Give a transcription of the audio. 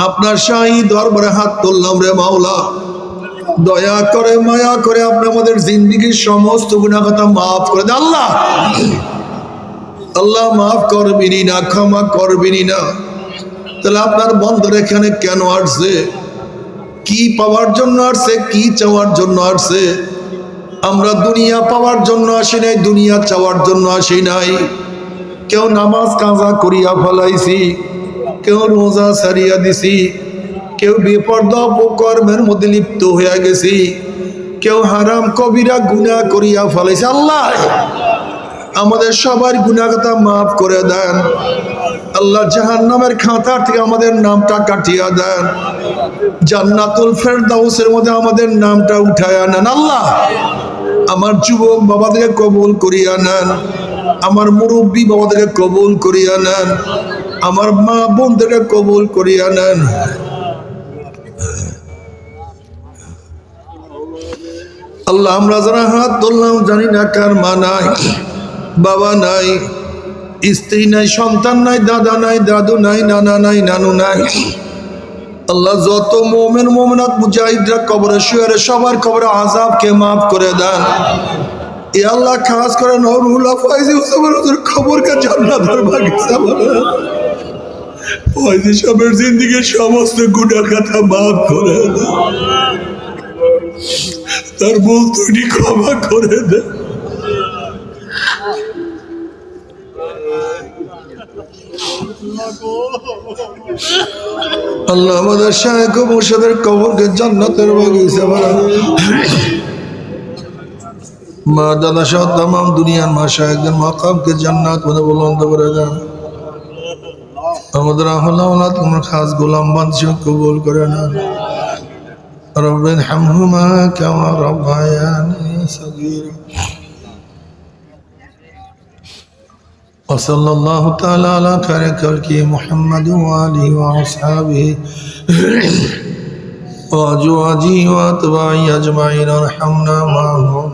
আপনার শাহী দরবারে হাত তুললাম রে মাওলা, দয়া করে মায়া করে আপনি আমাদের জিন্দেগির সমস্ত গুনাহ খাতা মাফ করে দেন। আল্লাহ আল্লাহ মাফ করবিনি না, ক্ষমা করবিনি না। তাহলে আপনার বন্ধুর এখানে কেন আসছে? কি পাওয়ার জন্য আসছে? কি চাওয়ার জন্য আসছে? আমরা দুনিয়া পাওয়ার জন্য আসি নাই, দুনিয়া চাওয়ার জন্য আসি নাই। কেউ নামাজ কাজা করিয়া ফলাইছি, কেউ রোজা সারিয়া দিছি, কেউ বেপরদা অপকর্মের মধ্যে লিপ্ত হইয়া গেছি, কেউ হারাম কবিরা গুনাহ করিয়া ফলাইছে। আল্লাহ আমাদের সবার গুনাহ কথা মাফ করে দেন। আল্লাহ জাহান্নামের খাতার থেকে আমাদের নামটা কাটিয়া দেন, জান্নাতুল ফেরদাউসের মধ্যে আমাদের নামটা উঠায়া নেন। আল্লাহ আমার যুবক বাবাদেরকে কবুল করিয়া নেন, আমার মুরব্বী বাবাদেরকে কবুল করিয়া নেন, আমার মা বোনদেরকে কবুল করিয়া নেন। আল্লাহ আমরা যারা হাত তুললাম জানি না কার মা নাই, বাবা নাই, স্ত্রী নাই, সন্তান নাই, দাদা নাই, দাদু নাই, নানা নাই, নানু নাই। আল্লাহ যত মোমেন মোমেনাত মুজাহিদরা কবরে শুয়ে সবার কবরে আযাবকে মাফ করে দেন। এ আল্লাহ খাস করে নরুল্লাহ ফয়জি হুজুরের কবরকে জান্নাতের বাগিচা বানান। ফয়জি সাহেবের জিন্দেগির সমস্ত গুনাহ খাতা মাফ করে দেন, তার ভুল ত্রুটি ক্ষমা করে দেন। আল্লাহ আমাদের শায়েখ ও মুর্শিদের কবরকে জান্নাতের বাগিচা বানান। মা দাদা সহ তাম দুনিয়ার মা শায়েখদের মাকামকে জান্নাত মধ্যে বুলন্দ করে দেন। আমাদের আহলা ওলাদ তোমার খাস গোলাম বাদশা কবুল করে নেন। রব্বির হামহুমা কামা রাব্বায়ানি সগীরা। وصلى الله تعالى على خير خلقه محمد وآله وأصحابه وأزواجه وأتباعه أجمعين وارحمنا معهم